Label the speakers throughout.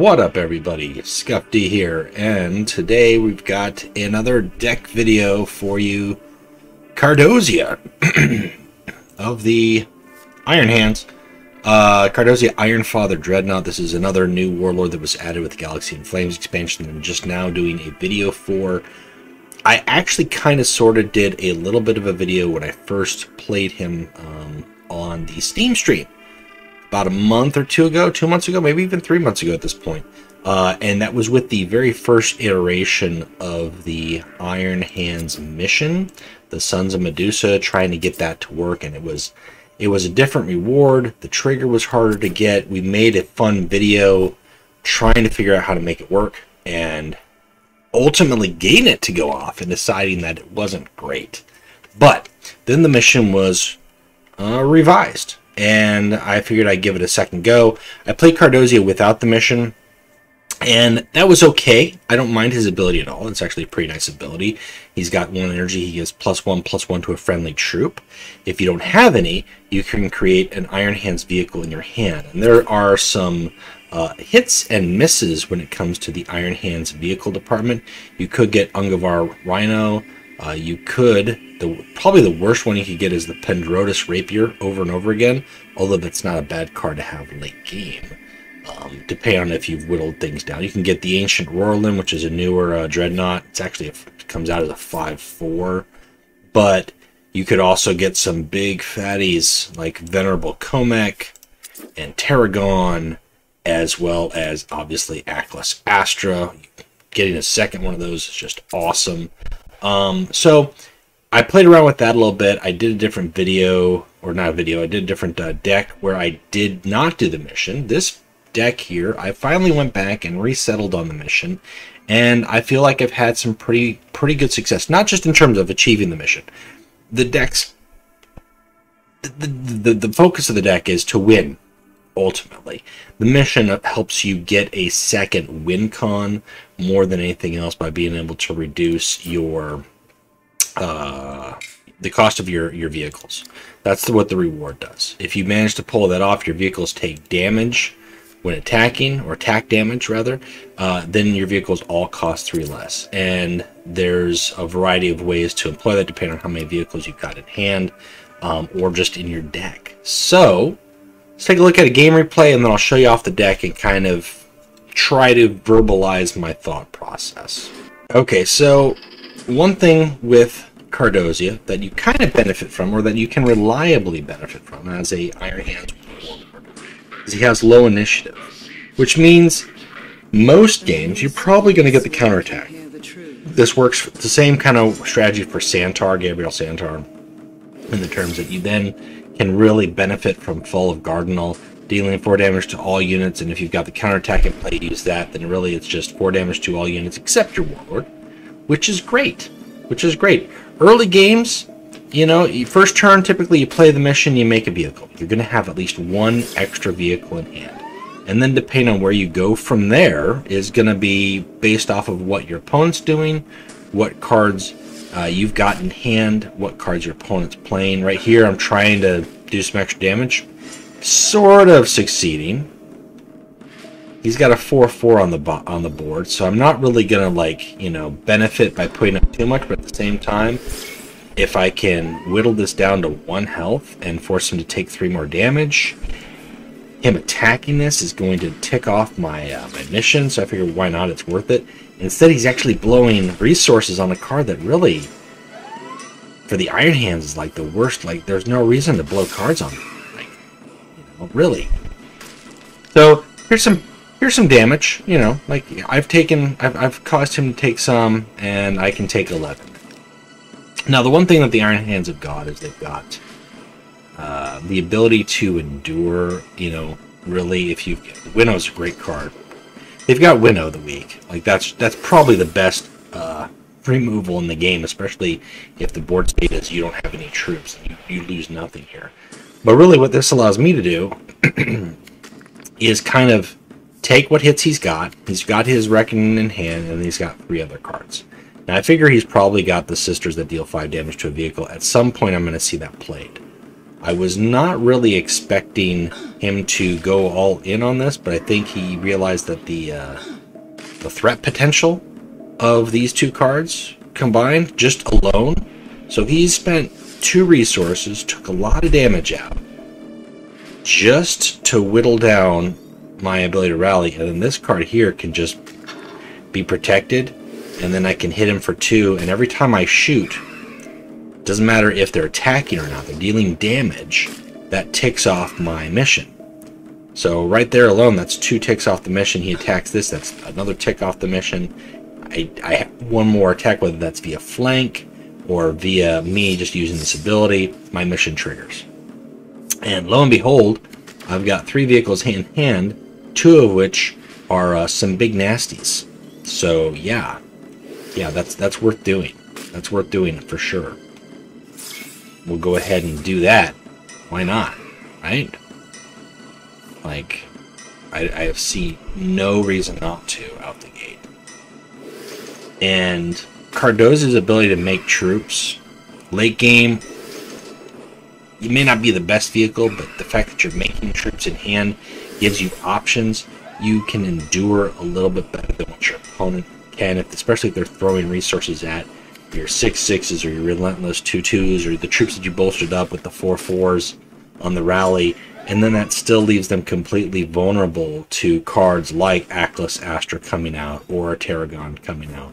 Speaker 1: What up, everybody? Scuff D here, and today we've got another deck video for you. Kardozia of the Iron Hands. Kardozia Ironfather Dreadnought. This is another new warlord that was added with the Galaxy in Flames expansion that I'm just now doing a video for. I actually kind of sort of did a little bit of a video when I first played him on the Steam stream. About a month or two ago, 2 months ago, maybe even 3 months ago at this point. And that was with the very first iteration of the Iron Hands mission, the Sons of Medusa, trying to get that to work, and it was a different reward. The trigger was harder to get. We made a fun video trying to figure out how to make it work, and ultimately getting it to go off and deciding that it wasn't great. But then the mission was revised, and I figured I'd give it a second go. I played Kardozia without the mission, and that was okay. I don't mind his ability at all. It's actually a pretty nice ability. He's got 1 energy. He gives +1/+1 to a friendly troop. If you don't have any, you can create an Iron Hands vehicle in your hand. And there are some hits and misses when it comes to the Iron Hands vehicle department. You could get Ungavar Rhino. You could, probably the worst one you could get is the Pendrotus Rapier over and over again, although that's not a bad card to have late game, depending on if you've whittled things down. You can get the Ancient Roarlin, which is a newer Dreadnought. It's actually, it comes out as a 5/4, but you could also get some big fatties like Venerable Comek and Tarragon, as well as, obviously, Atlas Astra. Getting a second one of those is just awesome. So I played around with that a little bit. I did a different video, or not a video, I did a different deck where I did not do the mission. This deck here, I finally went back and resettled on the mission, and I feel like I've had some pretty good success, not just in terms of achieving the mission. The deck's, the focus of the deck is to win. Ultimately, the mission helps you get a second win con more than anything else by being able to reduce your the cost of your vehicles. That's what the reward does. If you manage to pull that off, your vehicles take damage when attacking, or attack damage rather, then your vehicles all cost 3 less. And there's a variety of ways to employ that depending on how many vehicles you've got in hand, or just in your deck. So let's take a look at a game replay, and then I'll show you off the deck and kind of try to verbalize my thought process. Okay, so one thing with Kardozia that you kind of benefit from, or that you can reliably benefit from as a Iron Hands warlord, is he has low initiative, which means most games you're probably going to get the counterattack. This works the same kind of strategy for Santar, Gabriel Santar, in the terms that you then can really benefit from Fall of Gardenal, dealing 4 damage to all units, and if you've got the counterattack in play, use that, then really it's just 4 damage to all units except your warlord, which is great. Early games, you know, first turn, typically you play the mission, you make a vehicle. You're going to have at least 1 extra vehicle in hand. And then depending on where you go from there is going to be based off of what your opponent's doing, what cards you've got in hand, what cards your opponent's playing. Right here, I'm trying to do some extra damage. Sort of succeeding. He's got a 4/4 on the board, so I'm not really gonna, like, you know, benefit by putting up too much. But at the same time, if I can whittle this down to 1 health and force him to take 3 more damage, him attacking this is going to tick off my my mission. So I figured, why not? It's worth it. Instead, he's actually blowing resources on a card that really, for the Iron Hands, is like the worst. Like, there's no reason to blow cards on him. Like, you know, really. So here's some damage. You know, like I've caused him to take some, and I can take 11. Now, the one thing that the Iron Hands have got is they've got the ability to endure. You know, really, if you Winnow's a great card. They've got Winnow the week. Like, that's probably the best removal in the game, especially if the board state is you don't have any troops. You lose nothing here. But really what this allows me to do is kind of take what hits he's got. He's got his Reckoning in hand, and he's got 3 other cards. Now, I figure he's probably got the Sisters that deal 5 damage to a vehicle. At some point, I'm going to see that played. I was not really expecting him to go all in on this, but I think he realized that the threat potential of these two cards combined, just alone. So he spent 2 resources, took a lot of damage out, just to whittle down my ability to rally. And then this card here can just be protected, and then I can hit him for 2, and every time I shoot, doesn't matter if they're attacking or not, they're dealing damage, that ticks off my mission. So right there alone, that's 2 ticks off the mission. He attacks this, that's another tick off the mission. I have one more attack, whether that's via flank or via me just using this ability, my mission triggers. And lo and behold, I've got 3 vehicles in hand, 2 of which are some big nasties. So yeah, that's worth doing. That's worth doing for sure. We'll go ahead and do that. Why not? Right? Like, I see no reason not to out the gate. And Kardozia's ability to make troops late game, you may not be the best vehicle, but the fact that you're making troops in hand gives you options. You can endure a little bit better than what your opponent can, especially if they're throwing resources at your 6/6s or your relentless 2/2s or the troops that you bolstered up with the 4/4s on the rally, and then that still leaves them completely vulnerable to cards like Atlas Astra coming out or Tarragon coming out.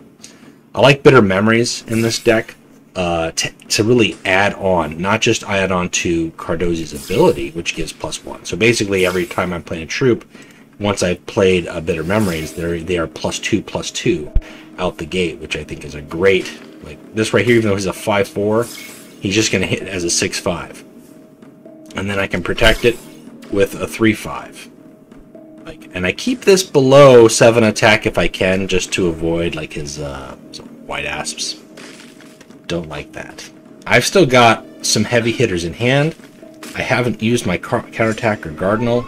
Speaker 1: I like Bitter Memories in this deck to really add on, not just add on to Kardozia's ability, which gives +1. So basically every time I'm playing a troop, once I've played a Bitter Memories, they are +2/+2 out the gate, which I think is a great, like this right here, even though he's a 5/4, he's just going to hit as a 6/5. And then I can protect it with a 3/5. And I keep this below 7 attack if I can, just to avoid like his white asps. Don't like that. I've still got some heavy hitters in hand. I haven't used my counterattack or Cardinal,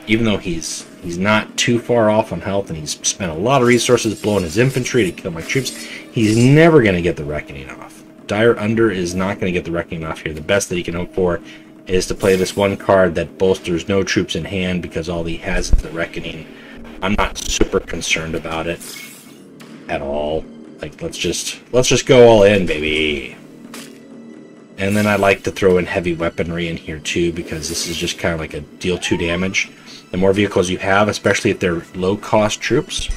Speaker 1: even though he's not too far off on health, and he's spent a lot of resources blowing his infantry to kill my troops. He's never going to get the Reckoning off. Dire Under is not going to get the Reckoning off here. The best that he can hope for is to play this one card that bolsters no troops in hand because all he has is the Reckoning. I'm not super concerned about it at all. Like, let's just go all in, baby. And then I like to throw in heavy weaponry in here too, because this is just kind of like a deal 2 damage. The more vehicles you have, especially if they're low cost troops,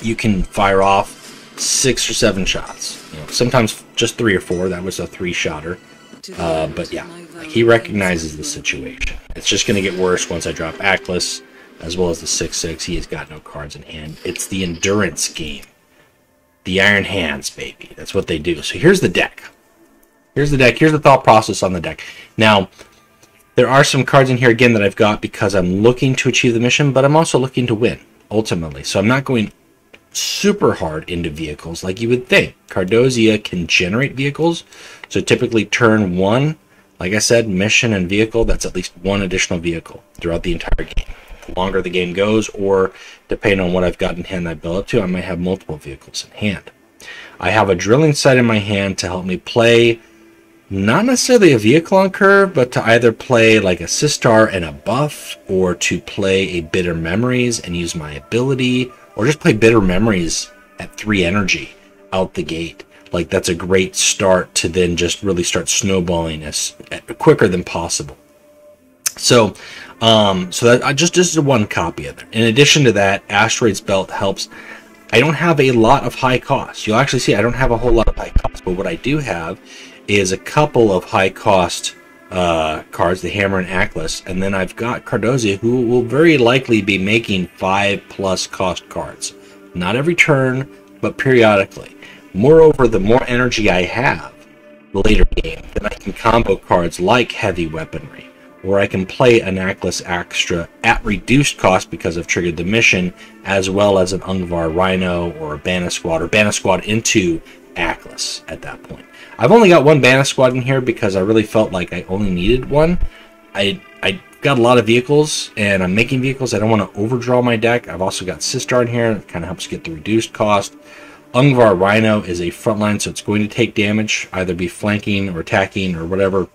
Speaker 1: you can fire off 6 or 7 shots. You know, sometimes just 3 or 4. That was a 3-shotter. But yeah, like, he recognizes the situation. It's just going to get worse once I drop Atlas, as well as the 6/6. He has got no cards in hand. It's the endurance game. The Iron Hands, baby. That's what they do. So here's the deck. Here's the deck. Here's the thought process on the deck. Now, there are some cards in here, again, that I've got because I'm looking to achieve the mission, but I'm also looking to win, ultimately. So I'm not going super hard into vehicles like you would think. Kardozia can generate vehicles. So typically turn 1, like I said, mission and vehicle, that's at least 1 additional vehicle throughout the entire game. The longer the game goes, or depending on what I've got in hand I build up to, I might have multiple vehicles in hand. I have a drilling sight in my hand to help me play not necessarily a vehicle on curve, but to either play like a Sistar and a buff, or to play a Bitter Memories and use my ability, or just play Bitter Memories at 3 energy out the gate. Like, that's a great start to then just really start snowballing us quicker than possible. So, that I just 1 copy of it. In addition to that, Asteroid's Belt helps. I don't have a lot of high costs. You'll actually see I don't have a whole lot of high costs, but what I do have is a couple of high cost cards, the Hammer and Atlas, and then I've got Kardozia, who will very likely be making 5+ cost cards. Not every turn, but periodically. Moreover, the more energy I have later game, then I can combo cards like heavy weaponry, or I can play an Atlas Extra at reduced cost because I've triggered the mission, as well as an Ungvar Rhino or a Bana Squad, or Bana Squad into Atlas at that point. I've only got 1 Bana Squad in here because I really felt like I only needed 1. I got a lot of vehicles, and I'm making vehicles. I don't want to overdraw my deck. I've also got Sistar in here. It kind of helps get the reduced cost. Ungvar Rhino is a frontline, so it's going to take damage, either be flanking or attacking or whatever.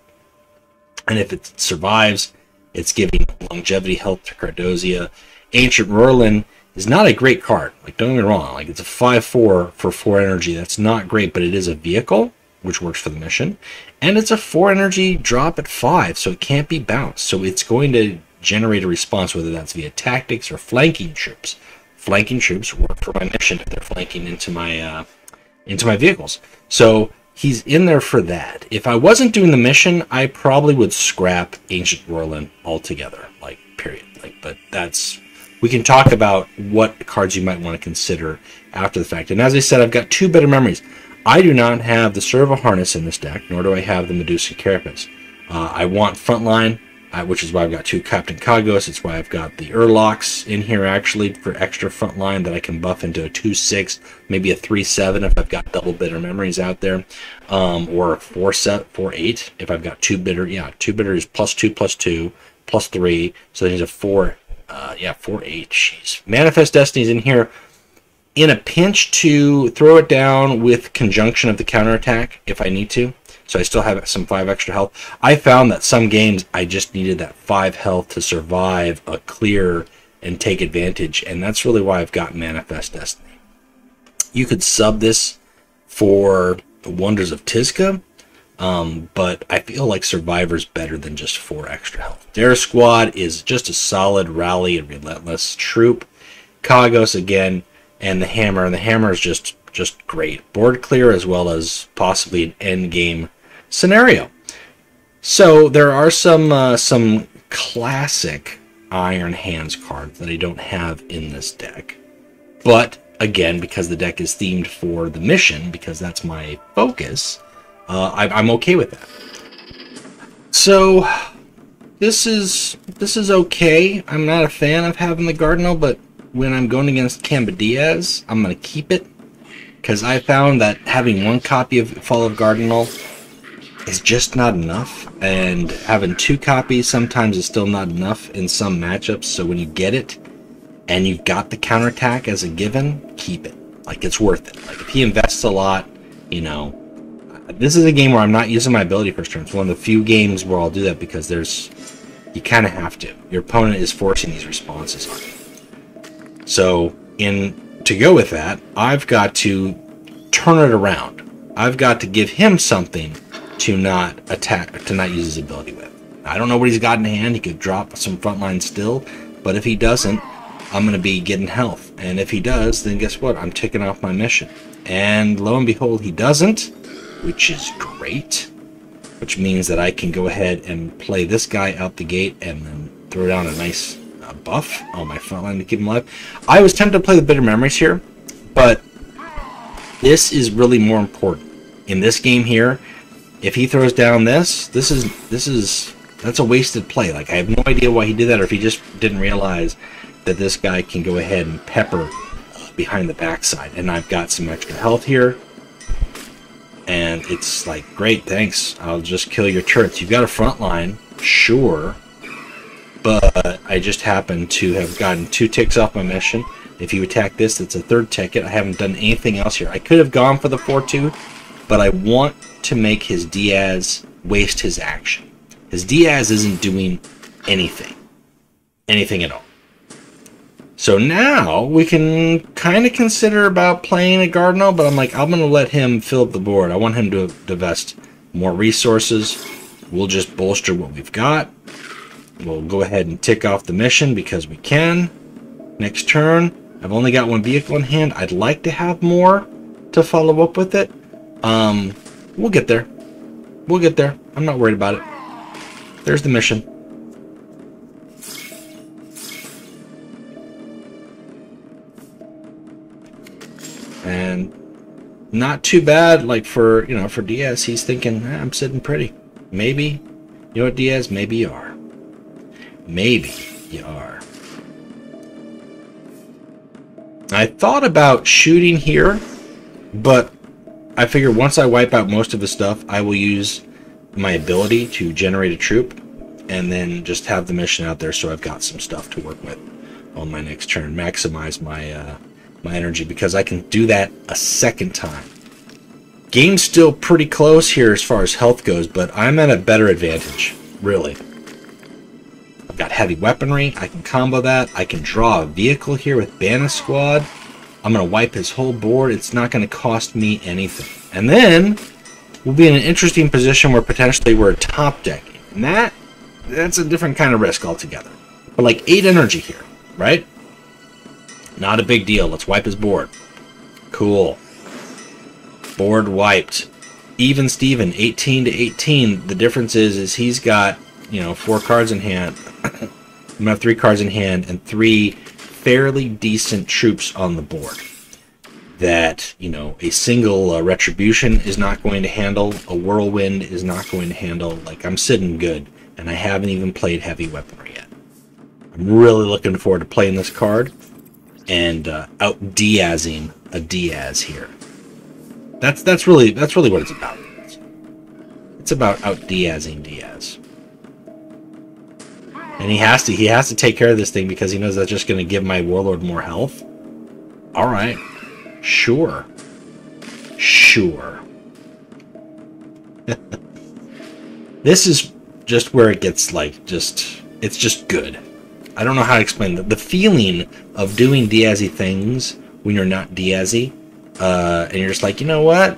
Speaker 1: And if it survives, it's giving longevity health to Kardozia. Ancient Merlin is not a great card. Like, don't get me wrong. Like, it's a 5/4 for 4 energy. That's not great, but it is a vehicle, which works for the mission. And it's a 4 energy drop at 5, so it can't be bounced. So it's going to generate a response, whether that's via tactics or flanking troops. Flanking troops work for my mission if they're flanking into my vehicles. So he's in there for that. If I wasn't doing the mission, I probably would scrap Ancient Merlin altogether. Like, period. Like, but that's... We can talk about what cards you might want to consider after the fact. And as I said, I've got 2 better memories. I do not have the Servo Harness in this deck, nor do I have the Medusan Carapace. I want Frontline, which is why I've got 2 Captain Kagos. It's why I've got the Urloks in here, actually, for extra Frontline that I can buff into a 2/6, maybe a 3/7 if I've got double bitter memories out there, or a 4/8 if I've got 2 bitter. Yeah, 2 bitter is +2/+2, +3, so there's a 4. 4/8. Jeez. Manifest Destiny's in here in a pinch to throw it down with conjunction of the counterattack if I need to. So I still have some 5 extra health. I found that some games I just needed that 5 health to survive a clear and take advantage, and that's really why I've got Manifest Destiny. You could sub this for the Wonders of Tizca, but I feel like Survivor's better than just 4 extra health. Dare Squad is just a solid rally and relentless troop. Kagos again, and the Hammer. And the Hammer is just great. Board clear as well as possibly an end game scenario. So there are some classic Iron Hands cards that I don't have in this deck. But again, because the deck is themed for the mission, because that's my focus, I'm okay with that. So this is okay. I'm not a fan of having the Cardinal, but when I'm going against Camba Diaz, I'm going to keep it, because I found that having 1 copy of Fall of Cardinal is just not enough, and having 2 copies sometimes is still not enough in some matchups. So when you get it and you've got the counterattack as a given, keep it. Like, it's worth it. Like, if he invests a lot, you know, this is a game where I'm not using my ability first turn. It's one of the few games where I'll do that, because you kind of have to. Your opponent is forcing these responses on you. So, to go with that, I've got to turn it around. I've got to give him something to not attack, to not use his ability with. I don't know what he's got in hand. He could drop some frontline still, but if he doesn't, I'm going to be getting health. And if he does, then guess what? I'm ticking off my mission. And lo and behold, he doesn't, which is great. Which means that I can go ahead and play this guy out the gate and then throw down a nice buff on my frontline to keep him alive. I was tempted to play the Bitter Memories here, but this is really more important. In this game here, if he throws down that's a wasted play. Like, I have no idea why he did that, or if he just didn't realize that this guy can go ahead and pepper behind the backside. And I've got some extra health here, and it's like, great, thanks. I'll just kill your turrets. You've got a front line, sure, but I just happen to have gotten 2 ticks off my mission. If you attack this, it's a 3rd ticket. I haven't done anything else here. I could have gone for the 4/2, but I want to make his Diaz waste his action. His Diaz isn't doing anything at all. So now we can kind of consider about playing a Cardinal, but I'm like, I'm going to let him fill up the board. I want him to divest more resources. We'll just bolster what we've got. We'll go ahead and tick off the mission because we can. Next turn, I've only got 1 vehicle in hand. I'd like to have more to follow up with it. We'll get there. We'll get there. I'm not worried about it. There's the mission. And not too bad, like, for Diaz. He's thinking, I'm sitting pretty. Maybe, you know what, Diaz? Maybe you are. Maybe you are. I thought about shooting here, but I figure once I wipe out most of the stuff, I will use my ability to generate a troop, and then just have the mission out there so I've got some stuff to work with on my next turn. Maximize my my energy, because I can do that a 2nd time. Game's still pretty close here as far as health goes, but I'm at a better advantage. really. I've got heavy weaponry. I can combo that. I can draw a vehicle here with Bana Squad. I'm going to wipe his whole board. It's not going to cost me anything. And then we'll be in an interesting position where potentially we're top decking. And that's a different kind of risk altogether. But like 8 energy here, right? Not a big deal. Let's wipe his board. Cool. Board wiped. Even Steven, 18 to 18. The difference is he's got, you know, 4 cards in hand. I'm going to have 3 cards in hand and 3 fairly decent troops on the board. That, you know, a single Retribution is not going to handle. A Whirlwind is not going to handle. Like, I'm sitting good. And I haven't even played heavy weaponry yet. I'm really looking forward to playing this card. And out-Diazing a Diaz here. That's really what it's about. It's about out-Diazing Diaz. And he has to take care of this thing because he knows that's just going to give my warlord more health. All right, sure. This is just where it gets like it's just good. I don't know how to explain the feeling of doing Diaz-y things when you're not Diaz-y, and you're just like, you know what?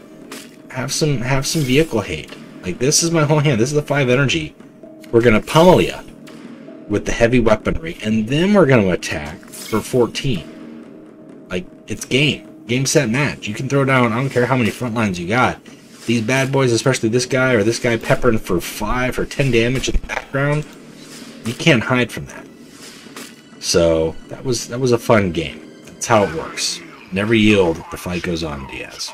Speaker 1: Have some vehicle hate. Like, this is my whole hand. This is the 5 energy. We're gonna pummel you with the heavy weaponry, and then we're gonna attack for 14. Like, it's game, set, match. You can throw down. I don't care how many front lines you got. These bad boys, especially this guy or this guy, peppering for 5 or 10 damage in the background. You can't hide from that. So that was a fun game. That's how it works. Never yield. The fight goes on, Diaz.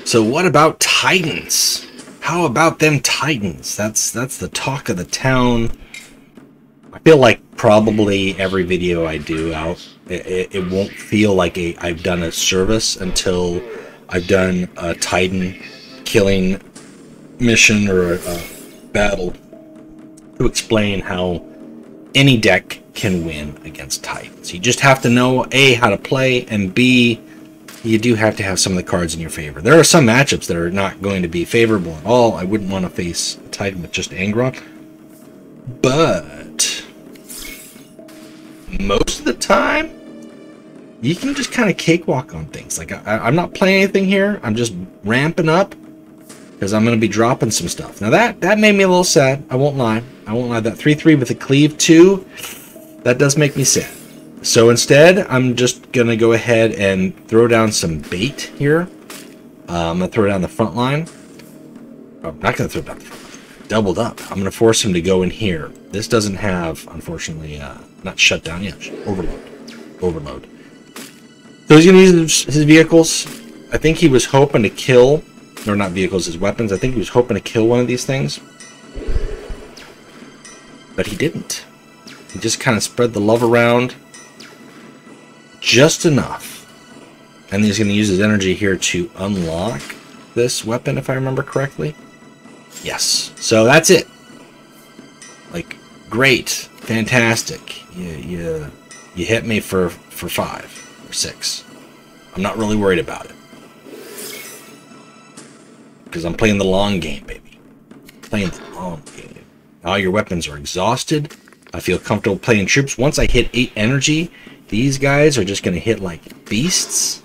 Speaker 1: So what about Titans? How about them Titans? That's the talk of the town. I feel like probably every video I do out, it won't feel like I've done a service until I've done a Titan killing mission or a battle to explain how any deck can win against Titans. You just have to know A, how to play, and B, you do have to have some of the cards in your favor. There are some matchups that are not going to be favorable at all. I wouldn't want to face a Titan with just Angron. But most of the time, you can just kind of cakewalk on things. Like, I'm not playing anything here. I'm just ramping up because I'm going to be dropping some stuff. Now, that made me a little sad. I won't lie. That 3/3 with a cleave 2, that does make me sad. So instead, I'm just going to go ahead and throw down some bait here. I'm going to throw down the front line. Oh, I'm not going to throw down the front line. Doubled up. I'm going to force him to go in here. This doesn't have, unfortunately, not shut down yet. Overload. So he's going to use his vehicles. I think he was hoping to kill, or not vehicles, his weapons. I think he was hoping to kill one of these things. But he didn't. He just kind of spread the love around. Just enough. And he's going to use his energy here to unlock this weapon, if I remember correctly. Yes. So that's it. Like, great. Fantastic. You hit me for 5 or 6. I'm not really worried about it. Because I'm playing the long game, baby. Playing the long game. All your weapons are exhausted. I feel comfortable playing troops. Once I hit 8 energy, these guys are just going to hit like beasts.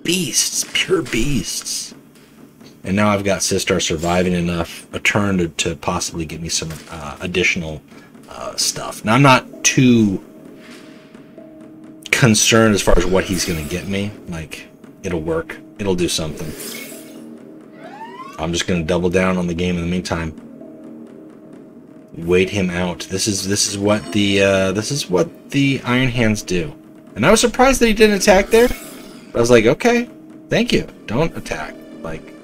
Speaker 1: Beasts. Pure beasts. And now I've got Sistar surviving enough a turn to possibly give me some additional stuff. Now, I'm not too concerned as far as what he's going to get me. Like, it'll work. It'll do something. I'm just going to double down on the game in the meantime. Wait him out. This is what the Iron Hands do. And I was surprised that he didn't attack there. I was like, okay, thank you. Don't attack. Like,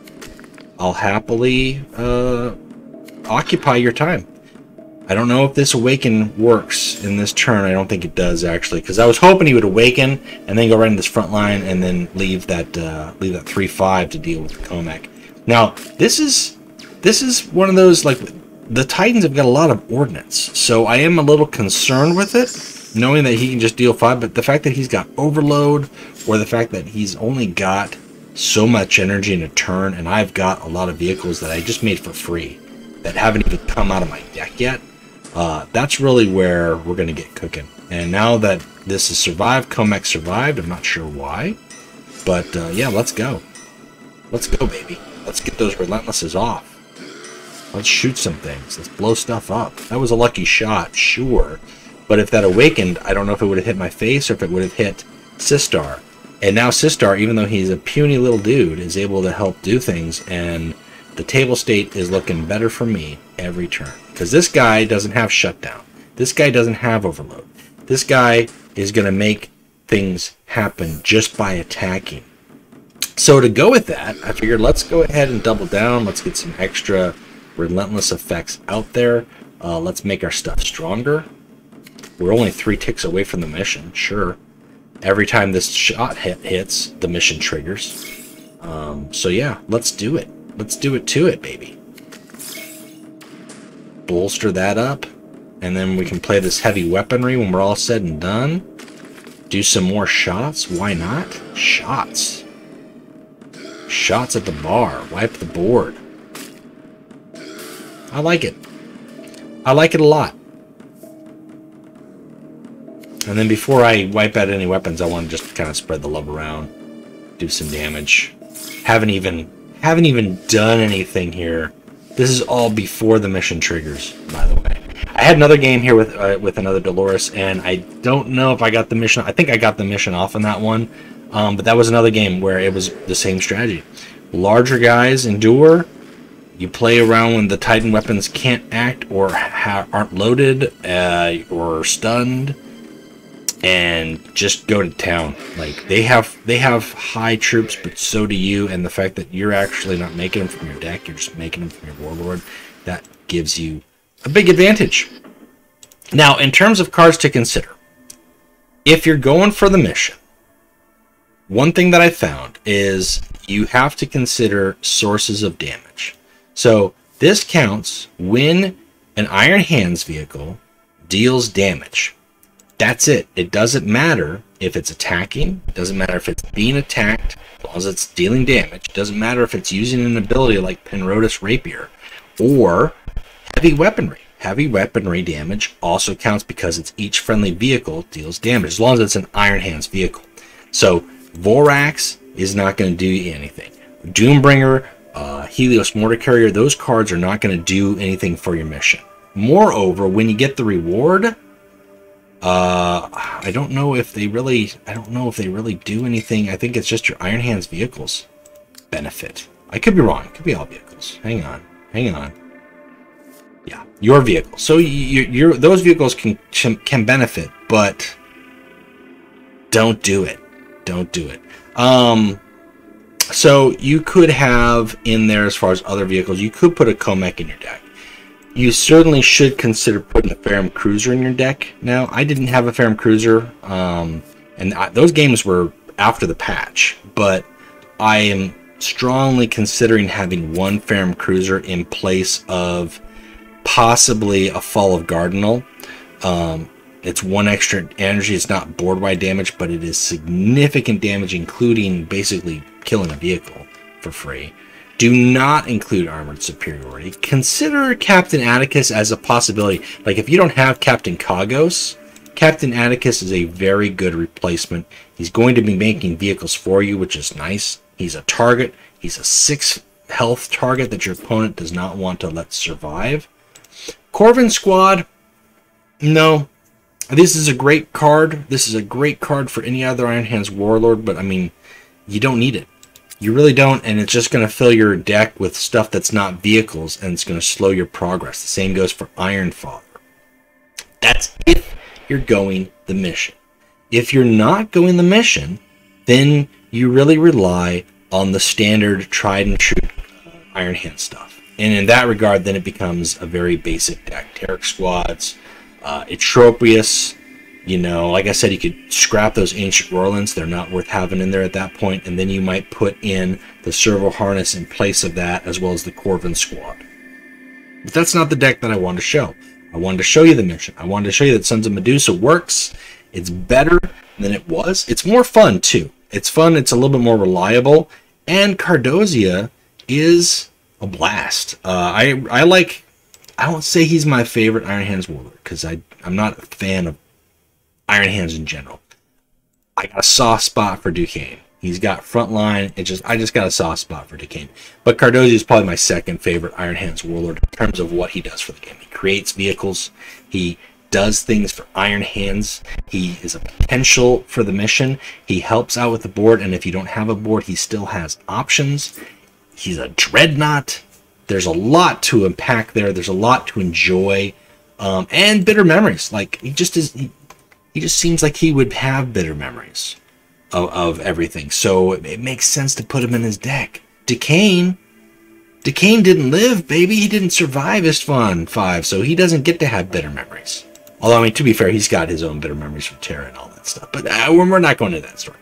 Speaker 1: I'll happily occupy your time. I don't know if this awaken works in this turn. I don't think it does, actually, because I was hoping he would awaken and then go right into this front line and then leave that 3/5 to deal with the Comac. Now, this is one of those, like, the Titans have got a lot of ordnance, so I am a little concerned with it, knowing that he can just deal 5, but the fact that he's got overload, or the fact that he's only got so much energy in a turn, and I've got a lot of vehicles that I just made for free, that haven't even come out of my deck yet. That's really where we're going to get cooking. And now that this has survived, Comex survived, I'm not sure why. But yeah, let's go. Let's go, baby. Let's get those Relentlesses off. Let's shoot some things. Let's blow stuff up. That was a lucky shot, sure. But if that awakened, I don't know if it would have hit my face or if it would have hit Sistar. And now Sistar, even though he's a puny little dude, is able to help do things. And the table state is looking better for me every turn. Because this guy doesn't have shutdown. This guy doesn't have overload. This guy is going to make things happen just by attacking. So to go with that, I figured let's go ahead and double down. Let's get some extra relentless effects out there. Let's make our stuff stronger. We're only 3 ticks away from the mission, sure. Every time this shot hits, the mission triggers. So yeah, let's do it. Let's do it to it, baby. Bolster that up, and then we can play this heavy weaponry when we're all said and done. Do some more shots. Why not? Shots. Shots at the bar. Wipe the board. I like it. I like it a lot. And then before I wipe out any weapons, I want to just kind of spread the love around. Do some damage. Haven't even done anything here. This is all before the mission triggers, by the way. I had another game here with another Dolores, and I don't know if I got the mission. I think I got the mission off on that one, but that was another game where it was the same strategy. Larger guys endure. You play around when the Titan weapons can't act or aren't loaded or stunned, and just go to town. Like they have high troops, but so do you. And the fact that you're actually not making them from your deck, you're just making them from your warlord, that gives you a big advantage. Now, in terms of cards to consider, if you're going for the mission, one thing that I found is you have to consider sources of damage. So this counts when an Iron Hands vehicle deals damage. That's it. It doesn't matter if it's attacking. It doesn't matter if it's being attacked, as long as it's dealing damage. It doesn't matter if it's using an ability like Penrodus Rapier or heavy weaponry. Heavy weaponry damage also counts because it's each friendly vehicle deals damage, as long as it's an Iron Hands vehicle. So Vorax is not going to do anything. Doombringer, Helios Mortar Carrier, those cards are not going to do anything for your mission. Moreover, when you get the reward, I don't know if they really do anything. I think it's just your Iron Hands vehicles benefit. I could be wrong. It could be all vehicles. Hang on. Yeah, your vehicle. So those vehicles can benefit, but don't do it. Don't do it. So you could have in there, as far as other vehicles, you could put a Comet in your deck. You certainly should consider putting a Ferrum Cruiser in your deck. Now, I didn't have a Ferrum Cruiser, and those games were after the patch, but I am strongly considering having one Ferrum Cruiser in place of possibly a Fall of Gardenal. It's one extra energy. It's not board-wide damage, but it is significant damage, including basically killing a vehicle for free. Do not include Armored Superiority. Consider Captain Atticus as a possibility. Like, if you don't have Captain Kagos, Captain Atticus is a very good replacement. He's going to be making vehicles for you, which is nice. He's a target. He's a 6 health target that your opponent does not want to let survive. Corvin Squad, no. This is a great card. This is a great card for any other Iron Hands Warlord, but I mean, you don't need it. You really don't, and it's just going to fill your deck with stuff that's not vehicles, and it's going to slow your progress. The same goes for Iron Father. That's if you're going the mission. If you're not going the mission, then you really rely on the standard tried and true Iron Hand stuff. And in that regard, then it becomes a very basic deck. Terric Squads, Etropius, you know, like I said, you could scrap those Ancient Roylands. They're not worth having in there at that point. And then you might put in the Servo Harness in place of that, as well as the Corvin Squad. But that's not the deck that I wanted to show. I wanted to show you the mission. I wanted to show you that Sons of Medusa works. It's better than it was. It's more fun, too. It's fun. It's a little bit more reliable. And Kardozia is a blast. I like I won't say he's my favorite Iron Hands warlord, because I'm not a fan of Iron Hands in general. I got a soft spot for Duquesne. He's got frontline. I just got a soft spot for Duquesne. But Kardozia is probably my second favorite Iron Hands warlord in terms of what he does for the game. He creates vehicles. He does things for Iron Hands. He is a potential for the mission. He helps out with the board, and if you don't have a board, he still has options. He's a dreadnought. There's a lot to unpack there. There's a lot to enjoy, and bitter memories. Like he just seems like he would have bitter memories of everything. So it makes sense to put him in his deck. Duquesne didn't live, baby. He didn't survive Istvan 5, so he doesn't get to have bitter memories. Although, I mean, to be fair, he's got his own bitter memories from Terra and all that stuff. But we're not going into that story.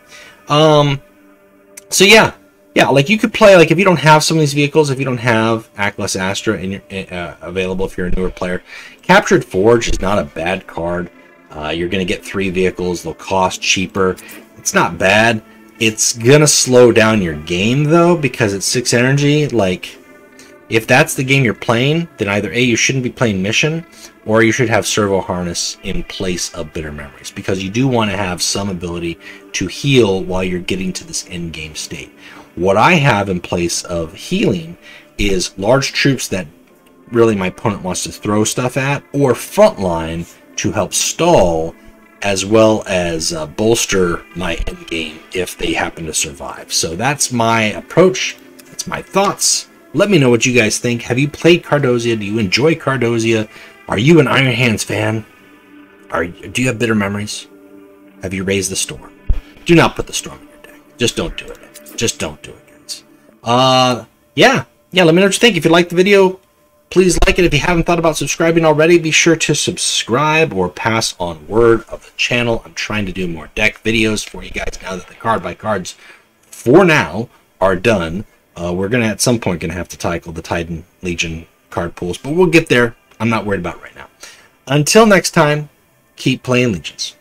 Speaker 1: So yeah, like you could play, like if you don't have some of these vehicles, if you don't have Atlas Astra available, if you're a newer player, Captured Forge is not a bad card. You're going to get 3 vehicles. They'll cost cheaper. It's not bad. It's going to slow down your game, though, because it's 6 energy. Like, if that's the game you're playing, then either A, you shouldn't be playing Mission, or you should have Servo Harness in place of Bitter Memories, because you do want to have some ability to heal while you're getting to this end game state. What I have in place of healing is large troops that really my opponent wants to throw stuff at, or frontline to help stall, as well as bolster my end game if they happen to survive. So that's my approach. That's my thoughts. Let me know what you guys think. Have you played Kardozia? Do you enjoy Kardozia? Are you an Iron Hands fan? Do you have bitter memories? Have you raised the storm? Do not put the storm in your deck. Just don't do it. Just don't do it, guys. Yeah, let me know what you think. If you liked the video, please like it. If you haven't thought about subscribing already, be sure to subscribe or pass on word of the channel. I'm trying to do more deck videos for you guys now that the card by cards, for now, are done. We're going to, at some point, have to tackle the Titan Legion card pools, but we'll get there. I'm not worried about it right now. Until next time, keep playing Legions.